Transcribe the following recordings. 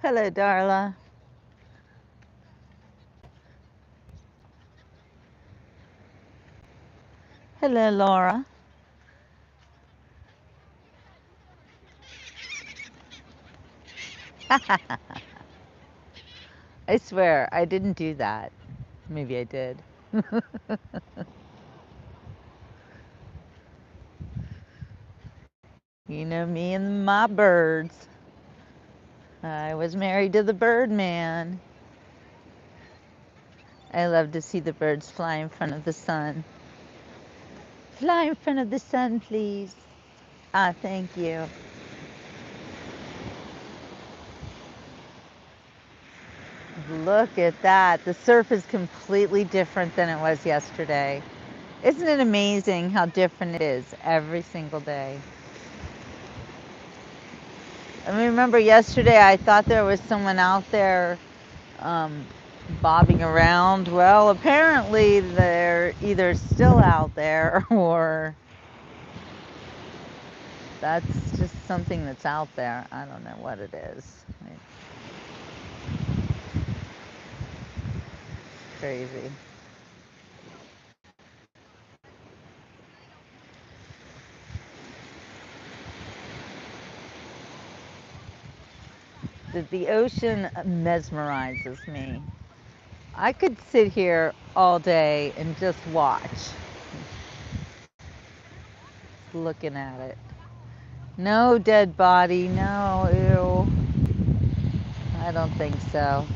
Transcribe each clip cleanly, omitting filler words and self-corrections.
Hello, Darla. Hello, Laura. I swear, I didn't do that. Maybe I did. You know me and my birds. I was married to the Birdman. I love to see the birds fly in front of the sun. Fly in front of the sun, please. Ah, thank you. Look at that. The surf is completely different than it was yesterday. Isn't it amazing how different it is every single day? I mean, remember yesterday I thought there was someone out there um, bobbing around. Well, apparently they're either still out there or that's just something that's out there. I don't know what it is. It's crazy. The ocean mesmerizes me. I could sit here all day and just watch, looking at it. No dead body, no, ew. I don't think so.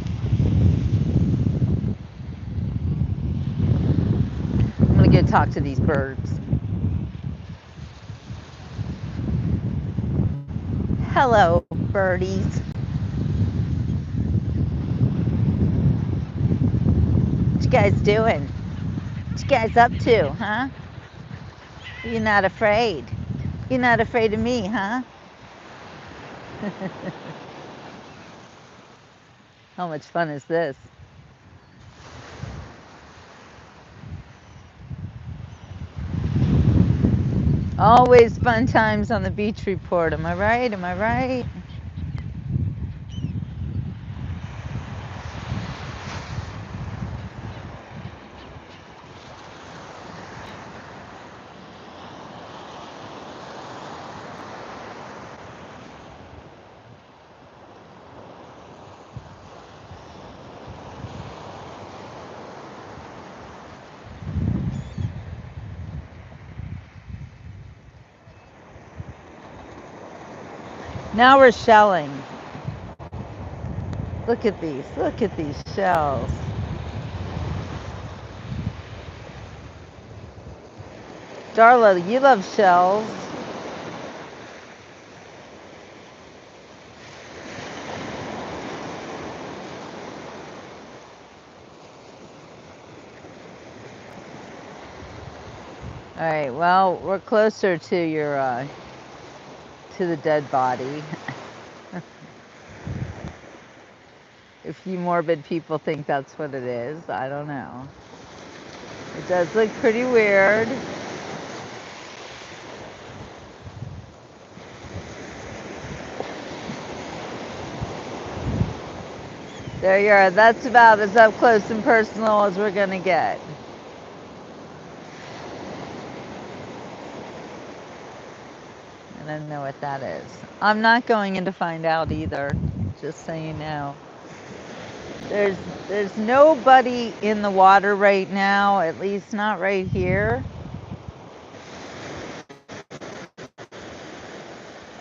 I'm gonna go talk to these birds. Hello, birdies. What you guys doing? What you guys up to, huh? You're not afraid. You're not afraid of me, huh? How much fun is this? Always fun times on the beach report. Am I right? Am I right? Now we're shelling. Look at these. Look at these shells. Darla, you love shells. All right. Well, we're closer to your to the dead body. If you morbid people think that's what it is, I don't know. It does look pretty weird. There you are. That's about as up close and personal as we're gonna get. I don't know what that is. I'm not going in to find out either, just so you know. There's there's nobody in the water right now, at least not right here.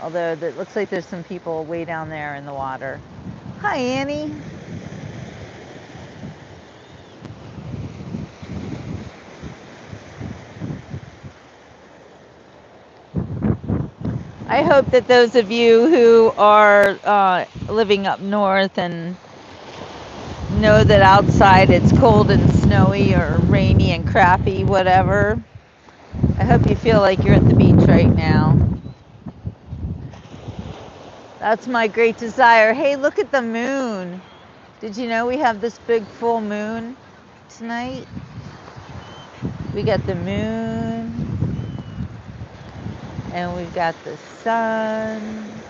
Although it looks like there's some people way down there in the water. Hi, Annie. I hope that those of you who are living up north and know that outside it's cold and snowy or rainy and crappy, whatever, I hope you feel like you're at the beach right now. That's my great desire. Hey, look at the moon. Did you know we have this big full moon tonight? We got the moon and we've got the sun.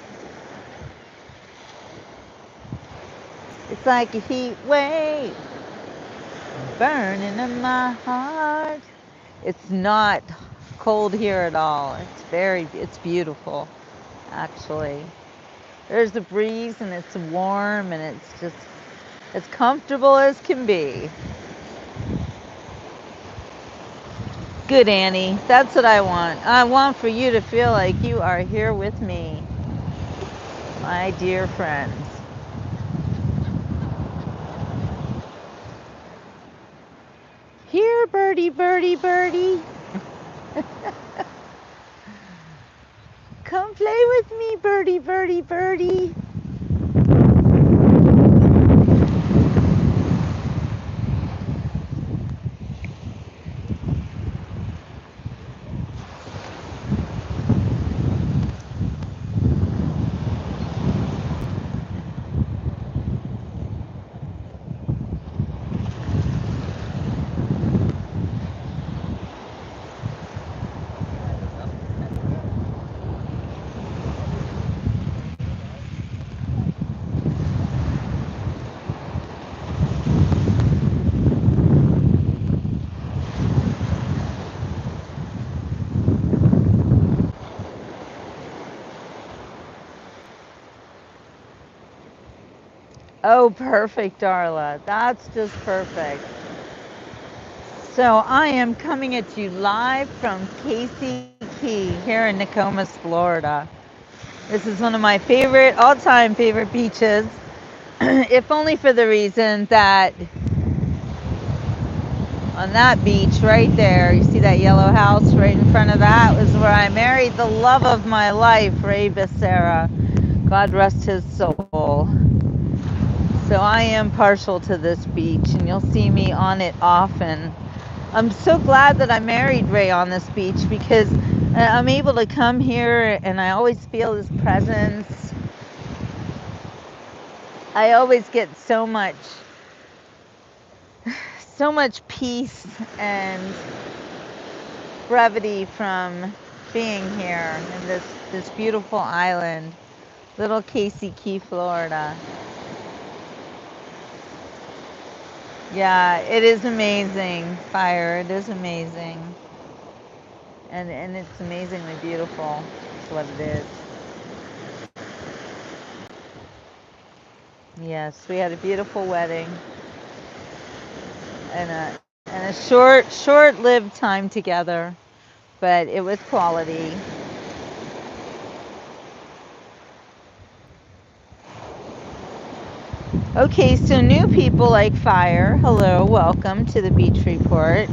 It's like a heat wave burning in my heart. It's not cold here at all. It's beautiful, actually. There's a breeze and it's warm and it's just as comfortable as can be. Good, Annie. That's what I want. I want for you to feel like you are here with me, my dear friends. Here, birdie, birdie, birdie. Come play with me, birdie, birdie, birdie. Oh, perfect, Darla. That's just perfect. So I am coming at you live from Casey Key here in Nokomis, Florida. This is one of my all-time favorite beaches, if only for the reason that on that beach right there, you see that yellow house right in front of that, was where I married the love of my life, Ray Becerra. God rest his soul. So I am partial to this beach, and you'll see me on it often. I'm so glad that I married Ray on this beach because I'm able to come here and I always feel his presence. I always get so much peace and brevity from being here in this beautiful island, little Casey Key, Florida. Yeah, it is amazing, Fire. It is amazing. And it's amazingly beautiful. That's what it is. Yes, we had a beautiful wedding and a short-lived time together, but it was quality. Okay, so new people like Fire, hello, welcome to the Beach Report.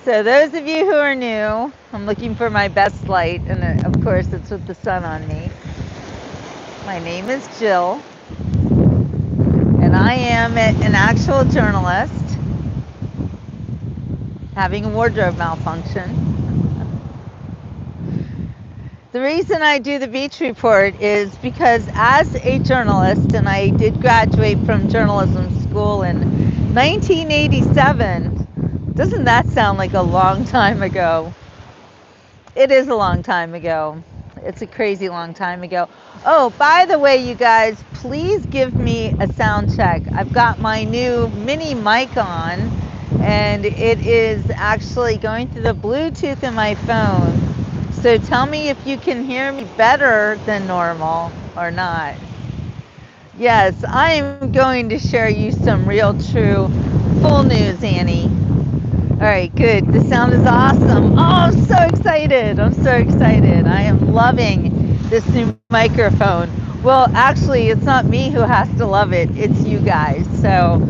So those of you who are new, I'm looking for my best light, and of course it's with the sun on me. My name is Jill, and I am an actual journalist having a wardrobe malfunction. The reason I do the Beach Report is because as a journalist, and I did graduate from journalism school in 1987, doesn't that sound like a long time ago? It is a long time ago. It's a crazy long time ago. Oh, by the way, you guys, please give me a sound check. I've got my new mini mic on, and it is actually going through the Bluetooth in my phone. So tell me if you can hear me better than normal or not. Yes, I am going to share you some real, true, full news, Annie. All right, good. The sound is awesome. Oh, I'm so excited. I'm so excited. I am loving this new microphone. Well, actually, it's not me who has to love it. It's you guys. So,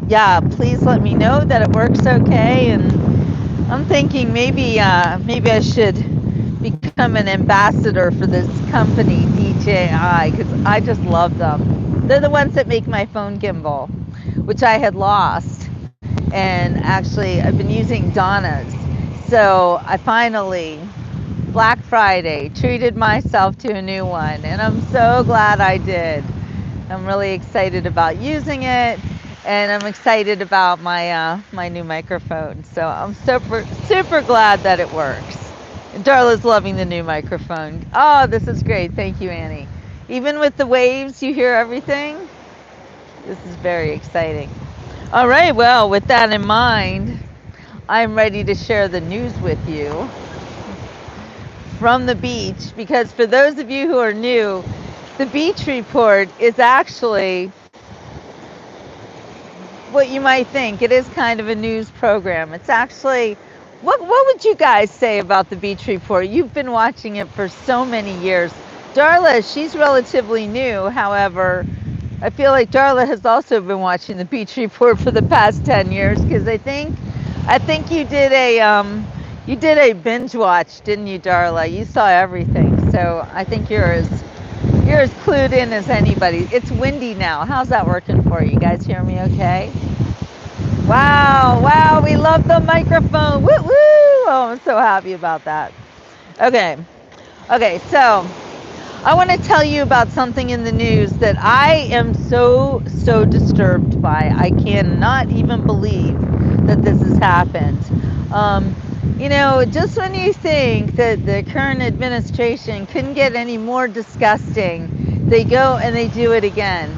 yeah, please let me know that it works okay. And I'm thinking maybe I should become an ambassador for this company, DJI, because I just love them. They're the ones that make my phone gimbal, which I had lost. And actually, I've been using Donna's. So I finally, Black Friday, treated myself to a new one. And I'm so glad I did. I'm really excited about using it. and I'm excited about my new microphone. So I'm super glad that it works. And Darla's loving the new microphone. Oh, this is great. Thank you, Annie. Even with the waves, you hear everything. This is very exciting. All right, well, with that in mind, I'm ready to share the news with you from the beach, because for those of you who are new, the Beach Report is actually what you might think. It is kind of a news program. It's actually, what would you guys say about the Beach Report? You've been watching it for so many years. Darla, she's relatively new. However, I feel like Darla has also been watching the Beach Report for the past 10 years, because I think you did a binge watch, didn't you, Darla? You saw everything. So I think you're as clued in as anybody. It's windy now. How's that working for you? You guys hear me okay? Wow, wow, we love the microphone. Woo woo! Oh, I'm so happy about that. Okay. Okay, so I want to tell you about something in the news that I am so disturbed by. I cannot even believe that this has happened. Um, just when you think that the current administration couldn't get any more disgusting, they go and they do it again.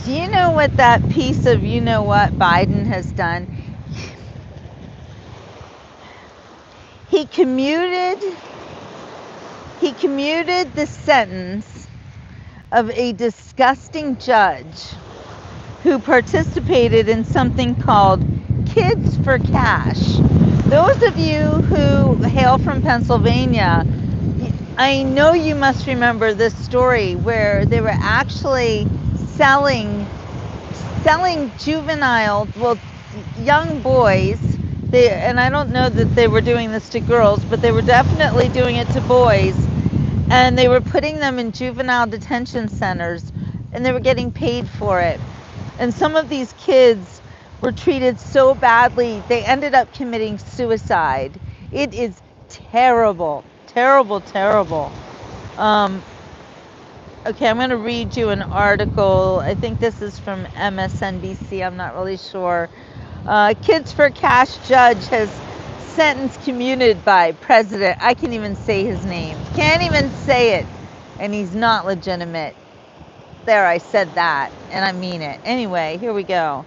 Do you know what that piece of you know what Biden has done? He commuted he commuted the sentence of a disgusting judge who participated in something called Kids for Cash. Those of you who hail from Pennsylvania, I know you must remember this story where they were actually selling juvenile, well, young boys. And I don't know that they were doing this to girls, but they were definitely doing it to boys. And they were putting them in juvenile detention centers, and they were getting paid for it. And some of these kids were treated so badly, they ended up committing suicide. It is terrible, terrible, terrible. Okay, I'm going to read you an article. I think this is from MSNBC. I'm not really sure. Kids for Cash judge has sentence commuted by president. I can't even say his name. Can't even say it. And he's not legitimate. There, I said that. And I mean it. Anyway, here we go.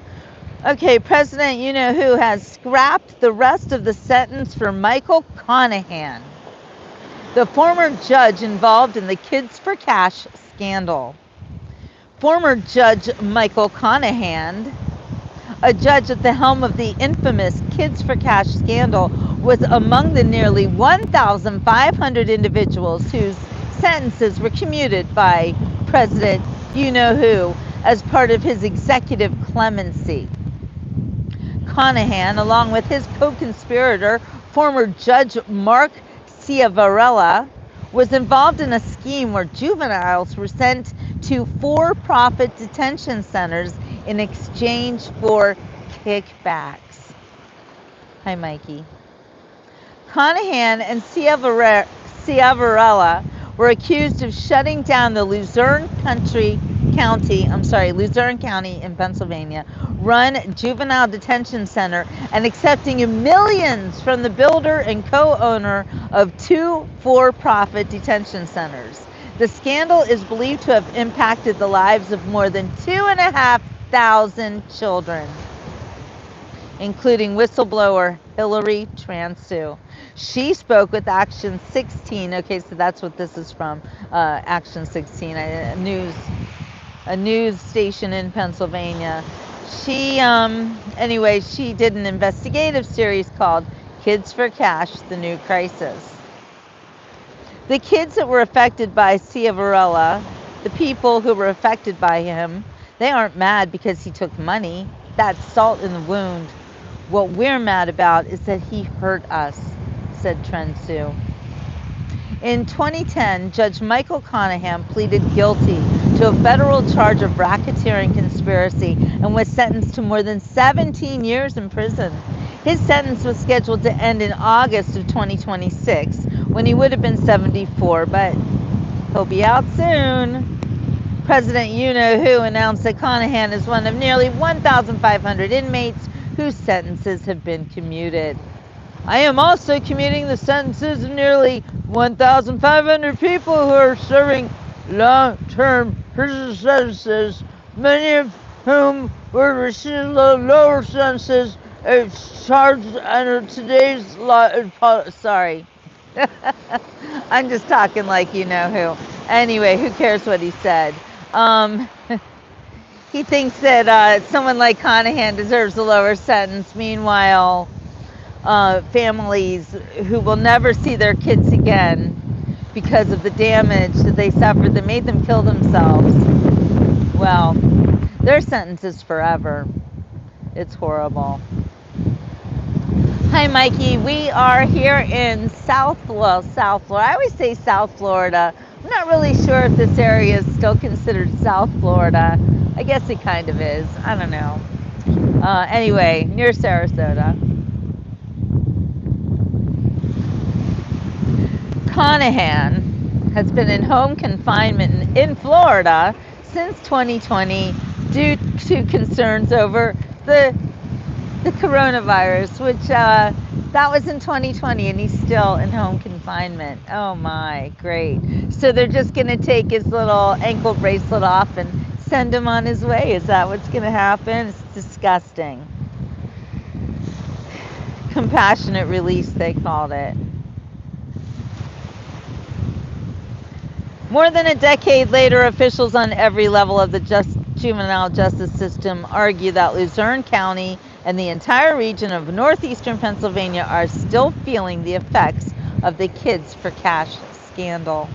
Okay, President you-know-who has scrapped the rest of the sentence for Michael Conahan, the former judge involved in the Kids for Cash scandal. Former Judge Michael Conahan, a judge at the helm of the infamous Kids for Cash scandal, was among the nearly 1,500 individuals whose sentences were commuted by President you-know-who as part of his executive clemency. Conahan, along with his co-conspirator, former Judge Mark Ciavarella, was involved in a scheme where juveniles were sent to for-profit detention centers in exchange for kickbacks. Hi, Mikey. Conahan and Ciavarella were accused of shutting down the Luzerne County in Pennsylvania run juvenile detention center and accepting millions from the builder and co-owner of 2 for-profit detention centers. The scandal is believed to have impacted the lives of more than 2,500 children, including whistleblower Hillary Transu. She spoke with Action 16. Okay, so that's what this is from, Action 16, a news station in Pennsylvania. She did an investigative series called Kids for Cash, The New Crisis. The kids that were affected by Ciavarella, the people who were affected by him, they aren't mad because he took money. That's salt in the wound. What we're mad about is that he hurt us, said Transu. In 2010, Judge Michael Conahan pleaded guilty to a federal charge of racketeering conspiracy and was sentenced to more than 17 years in prison. His sentence was scheduled to end in August of 2026, when he would have been 74, but he'll be out soon. President You-Know-Who announced that Conahan is one of nearly 1,500 inmates whose sentences have been commuted. I am also commuting the sentences of nearly 1,500 people who are serving long-term prison sentences, many of whom were receiving lower sentences charged under today's law. Sorry. I'm just talking like you know who. Anyway, who cares what he said? Um, he thinks that someone like Conahan deserves a lower sentence. Meanwhile, families who will never see their kids again because of the damage that they suffered that made them kill themselves, well, their sentence is forever. It's horrible. Hi, Mikey. We are here in South Florida. I always say South Florida. I'm not really sure if this area is still considered South Florida. I guess it kind of is. I don't know. Anyway, near Sarasota. Conahan has been in home confinement in Florida since 2020 due to concerns over the coronavirus, which that was in 2020, and he's still in home confinement. Oh my, great. So they're just going to take his little ankle bracelet off and send him on his way. Is that what's going to happen? It's disgusting. Compassionate release, they called it. More than a decade later, officials on every level of the juvenile justice system argue that Luzerne County and the entire region of northeastern Pennsylvania are still feeling the effects of the Kids for Cash scandal.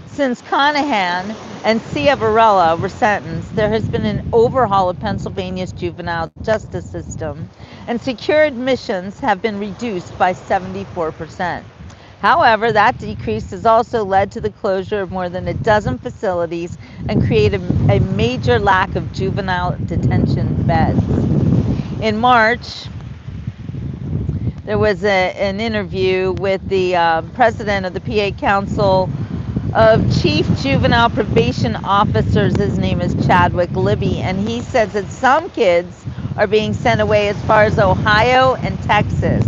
Since Conahan and Ciavarella were sentenced, there has been an overhaul of Pennsylvania's juvenile justice system, and secure admissions have been reduced by 74%. However, that decrease has also led to the closure of more than a dozen facilities and created a major lack of juvenile detention beds. In March, there was an interview with the president of the PA Council of Chief Juvenile Probation Officers. His name is Chadwick Libby, and he says that some kids are being sent away as far as Ohio and Texas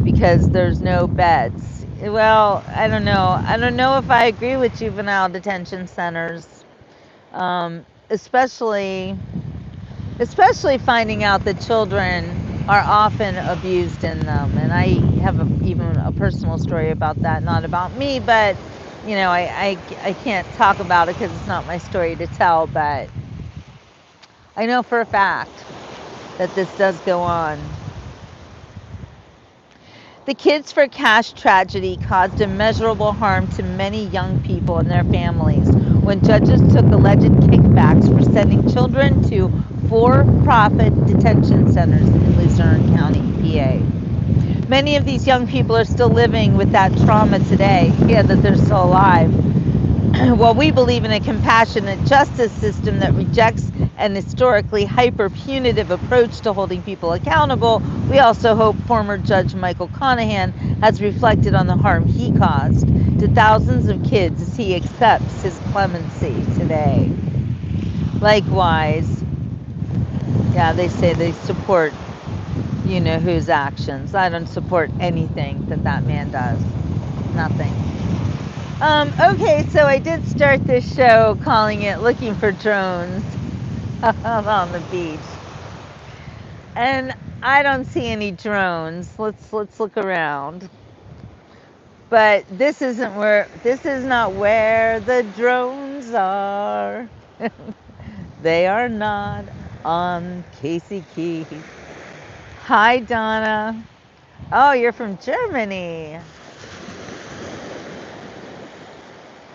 because there's no beds. Well, I don't know. I don't know if I agree with juvenile detention centers, especially finding out that children are often abused in them. And I have even a personal story about that, not about me, but you know, I can't talk about it because it's not my story to tell, but I know for a fact that this does go on. The Kids for Cash tragedy caused immeasurable harm to many young people and their families when judges took alleged kickbacks for sending children to for-profit detention centers in Luzerne County, PA. Many of these young people are still living with that trauma today, that they're still alive. While we believe in a compassionate justice system that rejects an historically hyper-punitive approach to holding people accountable, we also hope former Judge Michael Conahan has reflected on the harm he caused to thousands of kids as he accepts his clemency today. Likewise, yeah, they say they support you-know-whose actions. I don't support anything that man does. Nothing. Okay, so I did start this show calling it Looking for Drones on the beach. And I don't see any drones. Let's look around. But this is not where the drones are. They are not on Casey Key. Hi, Donna. Oh, you're from Germany.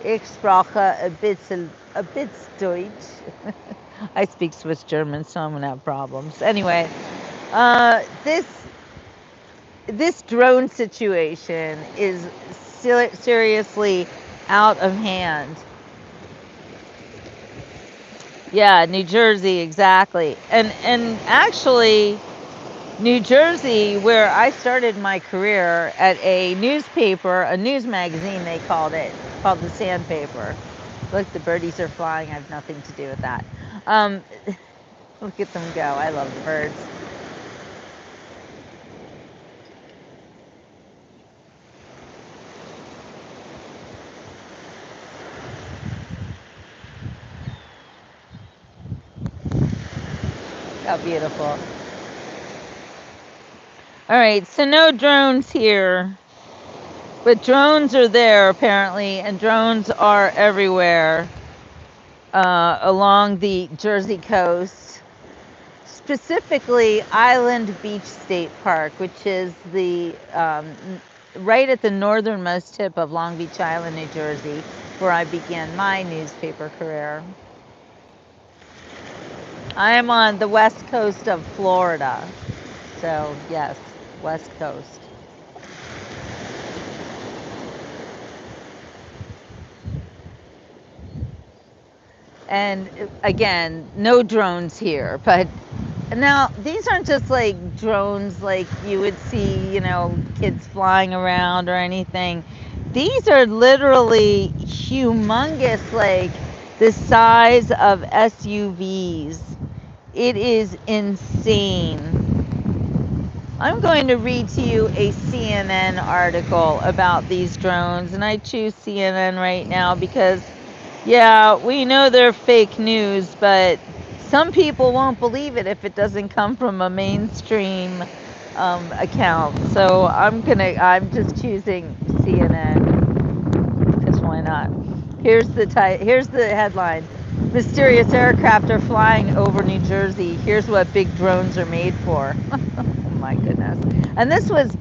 Ich spreche a bit Deutsch. I speak Swiss German, so I'm gonna have problems. Anyway, this drone situation is seriously out of hand. Yeah, New Jersey, exactly. And actually, New Jersey, where I started my career at a newspaper, a news magazine, they called it, called the Sandpaper. Look, the birdies are flying. I have nothing to do with that. Um, Look at them go. I love the birds. How beautiful. All right, so no drones here, but drones are there apparently, and drones are everywhere along the Jersey coast, specifically Island Beach State Park, which is the right at the northernmost tip of Long Beach Island, New Jersey, where I began my newspaper career. I am on the west coast of Florida, so yes, west coast. And again, no drones here, but now these aren't just like drones like you would see, you know, kids flying around or anything. These are literally humongous, like the size of SUVs. It is insane. I'm going to read to you a CNN article about these drones, and I choose CNN right now because, yeah, we know they're fake news, but some people won't believe it if it doesn't come from a mainstream account. So I'm just choosing CNN because why not? Here's the headline. Mysterious aircraft are flying over New Jersey. Here's what big drones are made for. Oh my goodness. And this was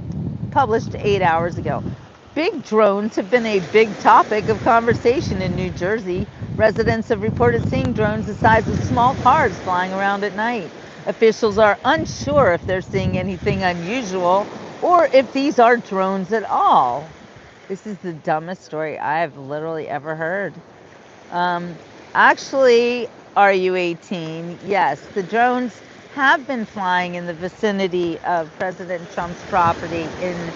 published 8 hours ago. Big drones have been a big topic of conversation in New Jersey. Residents have reported seeing drones the size of small cars flying around at night. Officials are unsure if they're seeing anything unusual or if these are drones at all. This is the dumbest story I've literally ever heard. Um, Actually, RU-18, yes, the drones have been flying in the vicinity of President Trump's property in,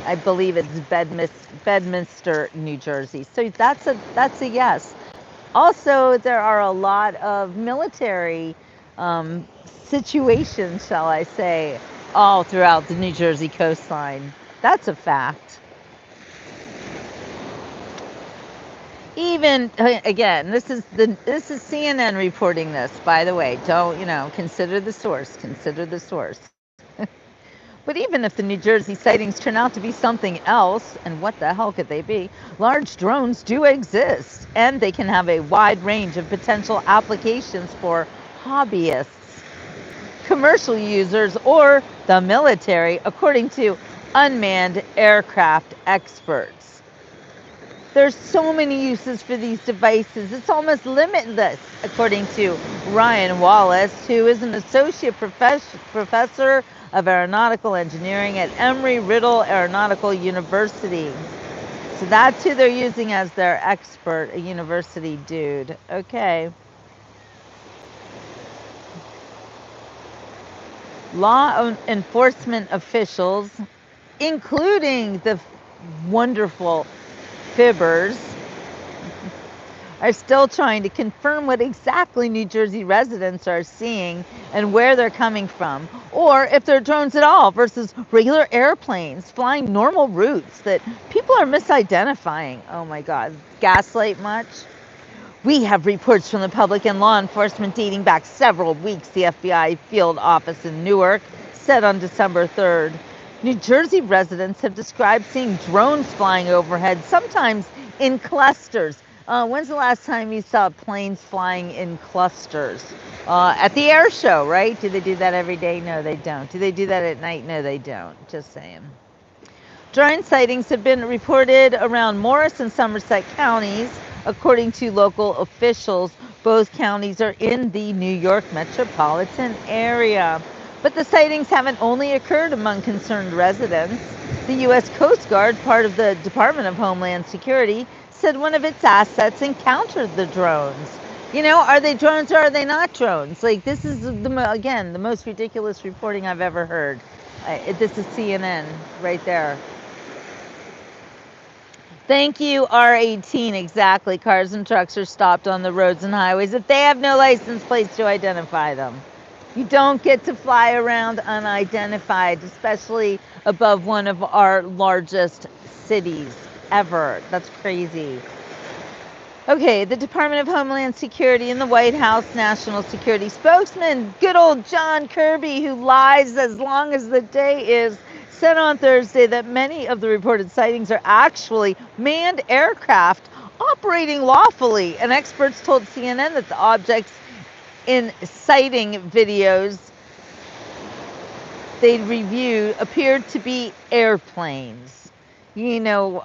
I believe it's Bedminster, New Jersey. So that's a yes. Also, there are a lot of military um, situations, shall I say, all throughout the New Jersey coastline. That's a fact. Even again, this is CNN reporting this, by the way. Don't, you know, consider the source, consider the source. But even if the New Jersey sightings turn out to be something else, and what the hell could they be? Large drones do exist, and they can have a wide range of potential applications for hobbyists, commercial users, or the military, according to unmanned aircraft experts. There's so many uses for these devices. It's almost limitless, according to Ryan Wallace, who is an associate professor of aeronautical engineering at Embry-Riddle Aeronautical University. So that's who they're using as their expert, a university dude. Okay. Law enforcement officials, including the wonderful fibbers, are still trying to confirm what exactly New Jersey residents are seeing and where they're coming from, or if they're drones at all versus regular airplanes flying normal routes that people are misidentifying. Oh my God, gaslight much? We have reports from the public and law enforcement dating back several weeks, the FBI field office in Newark said on December 3rd. New Jersey residents have described seeing drones flying overhead, sometimes in clusters. When's the last time you saw planes flying in clusters? At the air show, right? Do they do that every day? No, they don't. Do they do that at night? No, they don't. Just saying. Drone sightings have been reported around Morris and Somerset counties, according to local officials. Both counties are in the New York metropolitan area. But the sightings haven't only occurred among concerned residents. The U.S. Coast Guard, part of the Department of Homeland Security, said one of its assets encountered the drones. You know, are they drones or are they not drones? Like, this is, again, the most ridiculous reporting I've ever heard. This is CNN right there. Thank you, R18. Exactly. Cars and trucks are stopped on the roads and highways if they have no license plates to identify them. You don't get to fly around unidentified, especially above one of our largest cities ever. That's crazy. Okay, the Department of Homeland Security and the White House National Security spokesman, good old John Kirby, who lies as long as the day is, said on Thursday that many of the reported sightings are actually manned aircraft operating lawfully. And experts told CNN that the objects in sighting videos they reviewed appeared to be airplanes. You know,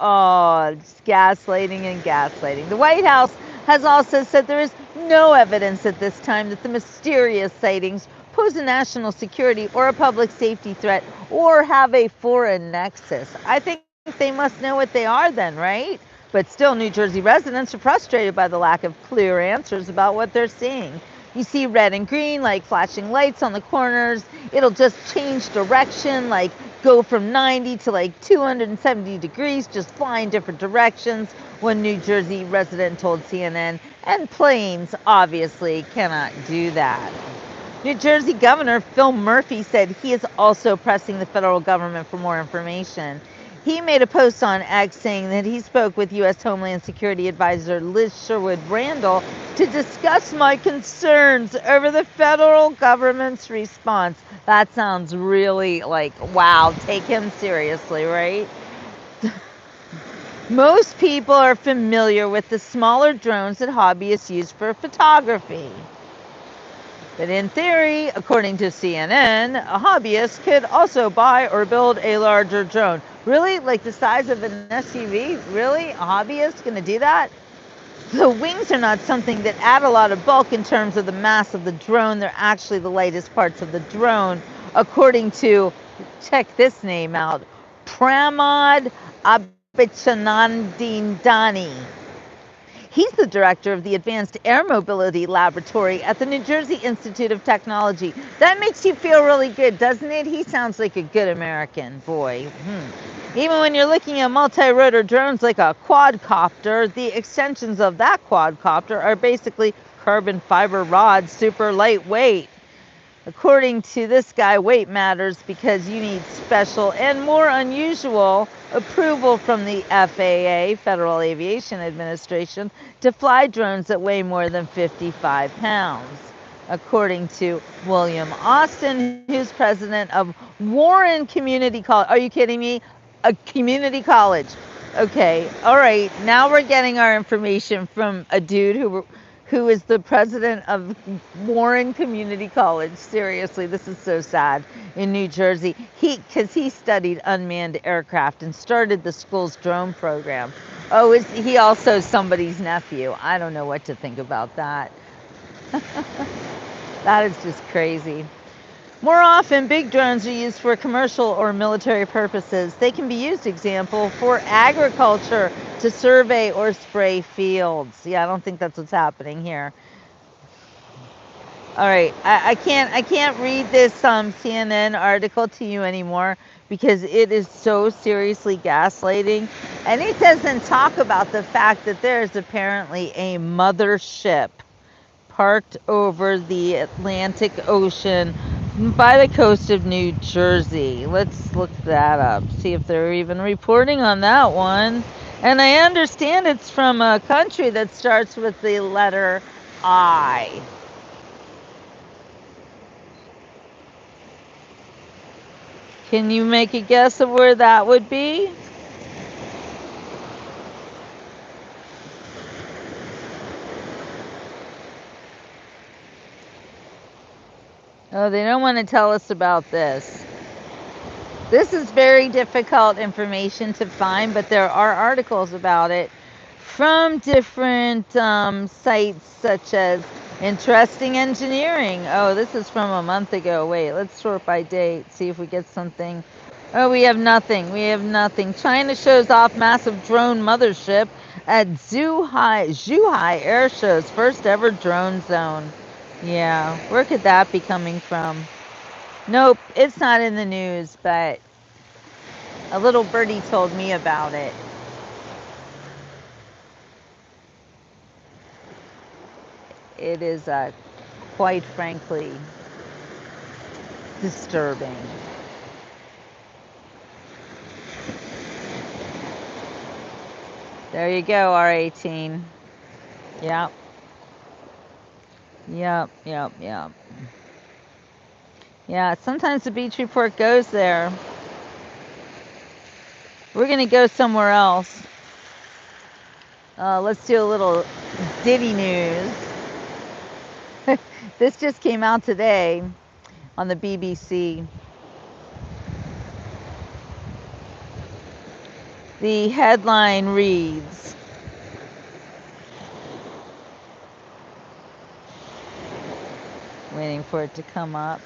it's gaslighting and gaslighting. The White House has also said there is no evidence at this time that the mysterious sightings pose a national security or a public safety threat or have a foreign nexus. I think they must know what they are then, right? But still, New Jersey residents are frustrated by the lack of clear answers about what they're seeing. You see red and green, like flashing lights on the corners. It'll just change direction, like go from 90 to like 270 degrees, just fly in different directions, one New Jersey resident told CNN. And planes obviously cannot do that. New Jersey Governor Phil Murphy said he is also pressing the federal government for more information. He made a post on X saying that he spoke with U.S. Homeland Security Advisor Liz Sherwood Randall to discuss my concerns over the federal government's response. That sounds really like, wow, take him seriously, right? Most people are familiar with the smaller drones that hobbyists use for photography. But in theory, according to CNN, a hobbyist could also buy or build a larger drone. Really? Like the size of an SUV? Really? A hobbyist gonna do that? The wings are not something that add a lot of bulk in terms of the mass of the drone. They're actually the lightest parts of the drone, according to, check this name out, Pramod Abichanandani. He's the director of the Advanced Air Mobility Laboratory at the New Jersey Institute of Technology. That makes you feel really good, doesn't it? He sounds like a good American boy. Even when you're looking at multi-rotor drones like a quadcopter, the extensions of that quadcopter are basically carbon fiber rods, super lightweight. According to this guy, weight matters because you need special and more unusual approval from the FAA, Federal Aviation Administration, to fly drones that weigh more than 55 pounds. According to William Austin, who's president of Warren Community College. Are you kidding me? A community college. Okay, all right. Now we're getting our information from a dude who is the president of Warren Community College. Seriously, this is so sad. In New Jersey, because he studied unmanned aircraft and started the school's drone program. Oh, is he also somebody's nephew? I don't know what to think about that. That is just crazy. More often, big drones are used for commercial or military purposes. They can be used, example, for agriculture to survey or spray fields. Yeah, I don't think that's what's happening here. All right, I can't read this CNN article to you anymore because it is so seriously gaslighting, and it doesn't talk about the fact that there is apparently a mothership parked over the Atlantic Ocean by the coast of New Jersey. Let's look that up, see if they're even reporting on that one. And I understand it's from a country that starts with the letter I. Can you make a guess of where that would be? Oh, they don't want to tell us about this. This is very difficult information to find, but there are articles about it from different sites such as Interesting Engineering. Oh, this is from a month ago. Wait, let's sort by date, see if we get something. Oh, we have nothing. We have nothing. China shows off massive drone mothership at Zhuhai Air Show's first ever drone zone. Yeah, where could that be coming from? Nope, it's not in the news, but a little birdie told me about it. it is quite frankly disturbing. There you go, R18. Yep. Yep, yep, yep. Yeah, sometimes the Beach Report goes there. We're gonna go somewhere else. Let's do a little Diddy news. This just came out today on the BBC. The headline reads, waiting for it to come up.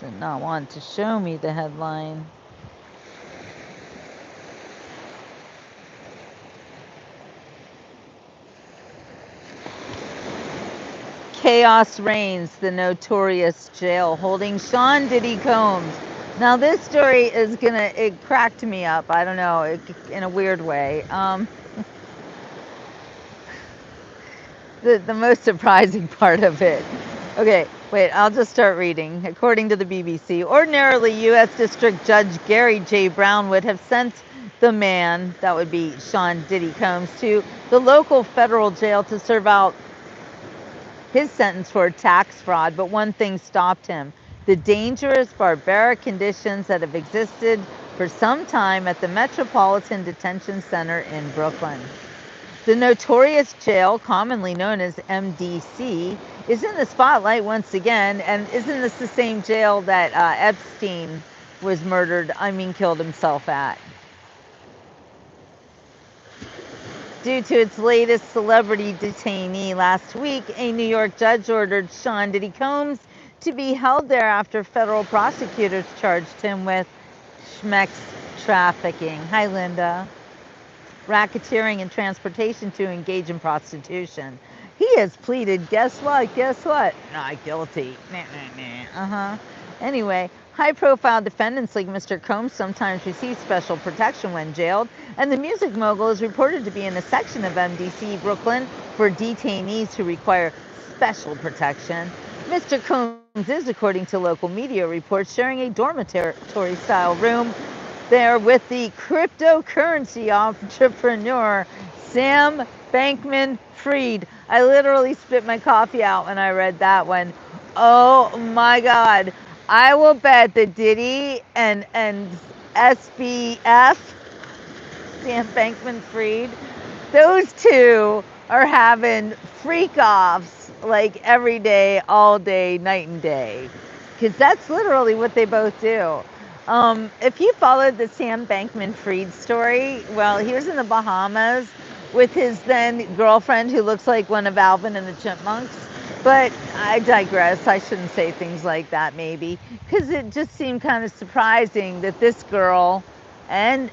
Does it not want to show me the headline? Chaos reigns, the notorious jail holding Sean Diddy Combs. Now this story is gonna, it cracked me up. I don't know, in a weird way. The most surprising part of it. Okay, wait, I'll just start reading. According to the BBC, ordinarily U.S. District Judge Gary J. Brown would have sent the man, that would be Sean Diddy Combs, to the local federal jail to serve out his sentence for tax fraud, but one thing stopped him: the dangerous, barbaric conditions that have existed for some time at the Metropolitan Detention Center in Brooklyn. The notorious jail, commonly known as MDC, is in the spotlight once again, and isn't this the same jail that Epstein was killed himself at? Due to its latest celebrity detainee last week, a New York judge ordered Sean Diddy Combs to be held there after federal prosecutors charged him with schmex trafficking. Hi, Linda. Racketeering and transportation to engage in prostitution. He has pleaded, guess what? Not guilty. Anyway, high-profile defendants like Mr. Combs sometimes receive special protection when jailed, and the music mogul is reported to be in a section of MDC Brooklyn for detainees who require special protection. Mr. Combs is, according to local media reports, sharing a dormitory-style room there with the cryptocurrency entrepreneur Sam Bankman-Fried. I literally spit my coffee out when I read that one. Oh my God. I will bet that Diddy and SBF, Sam Bankman-Fried, those two are having freak-offs like every day, all day, night and day. Because that's literally what they both do. If you followed the Sam Bankman-Fried story, well, he was in the Bahamas with his then girlfriend who looks like one of Alvin and the Chipmunks. But I digress. I shouldn't say things like that maybe, because it just seemed kind of surprising that this girl and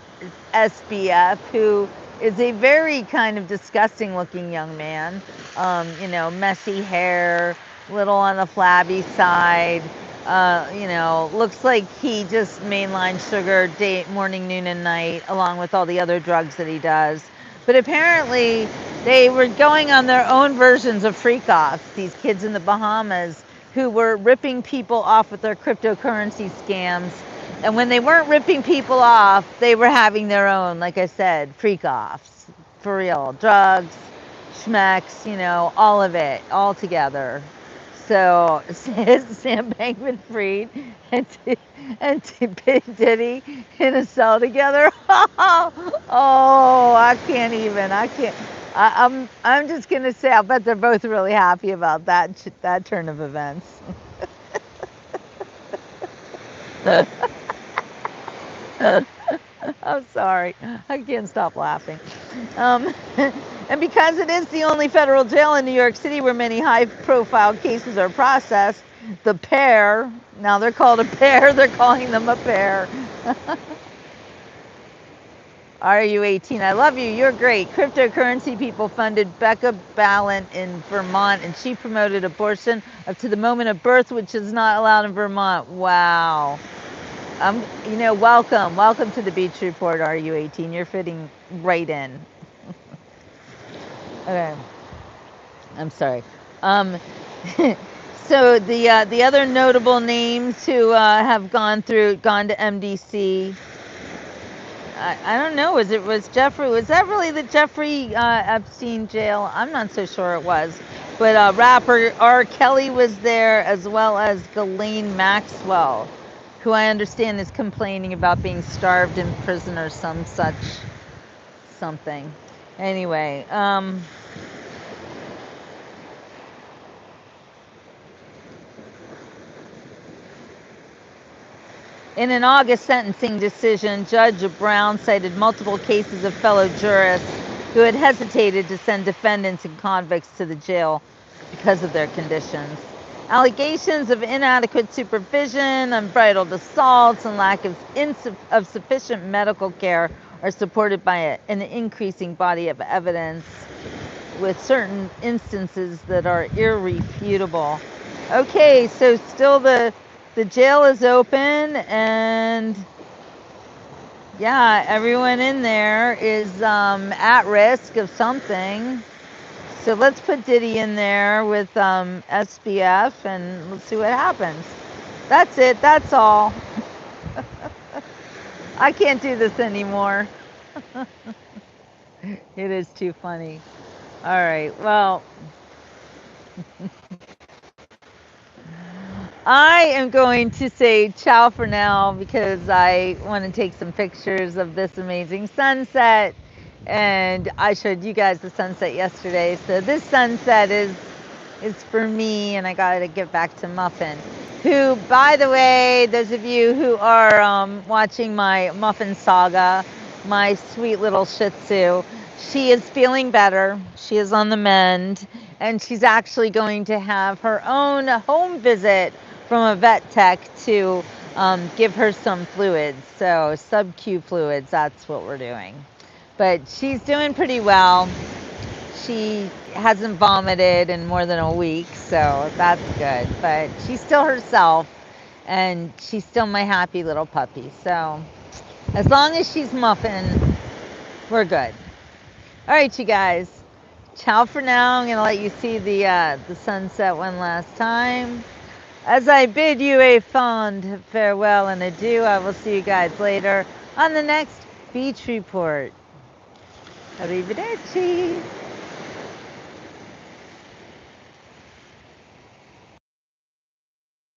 SBF, who is a very kind of disgusting looking young man, messy hair, little on the flabby side, looks like he just mainlines sugar morning, noon, and night, along with all the other drugs that he does. But apparently, they were going on their own versions of freak-offs, these kids in the Bahamas who were ripping people off with their cryptocurrency scams. And when they weren't ripping people off, they were having their own, like I said, freak-offs. For real. Drugs, schmecks, all of it, all together. So Sam Bankman-Fried and Big Diddy in a cell together. Oh, I can't even. I can't. I'm just gonna say I bet they're both really happy about that turn of events. I'm sorry. I can't stop laughing. And because it is the only federal jail in New York City where many high-profile cases are processed, the pair, now they're called a pair, they're calling them a pair. RU18, I love you, you're great. Cryptocurrency people funded Becca Balint in Vermont, and she promoted abortion up to the moment of birth, which is not allowed in Vermont. Wow. Welcome to the Beach Report, RU18. You're fitting right in. Okay. I'm sorry. Um, so the other notable names who have gone to MDC. I don't know. Was Jeffrey? Was that really the Jeffrey Epstein jail? I'm not so sure it was. But rapper R. Kelly was there, as well as Ghislaine Maxwell, who I understand is complaining about being starved in prison or some such something. Anyway, in an August sentencing decision, Judge Brown cited multiple cases of fellow jurists who had hesitated to send defendants and convicts to the jail because of their conditions. Allegations of inadequate supervision, unbridled assaults, and lack of sufficient medical care are supported by an increasing body of evidence, with certain instances that are irrefutable. Okay, so still the jail is open, and yeah, everyone in there is at risk of something. So let's put Diddy in there with SBF, and let's see what happens. That's it. That's all. I can't do this anymore. It is too funny. All right. Well, I am going to say ciao for now because I want to take some pictures of this amazing sunset. And I showed you guys the sunset yesterday. So this sunset is for me, and I got to get back to Muffin, who, by the way, those of you who are watching my Muffin saga, my sweet little Shih Tzu, she is feeling better. She is on the mend, and she's actually going to have her own home visit from a vet tech to give her some fluids. So sub-Q fluids, that's what we're doing. But she's doing pretty well. She hasn't vomited in more than a week, so that's good. But she's still herself, and she's still my happy little puppy. So as long as she's Muffin, we're good. All right, you guys. Ciao for now. I'm gonna let you see the sunset one last time. As I bid you a fond farewell and adieu, I will see you guys later on the next Beach Report. Arrivederci.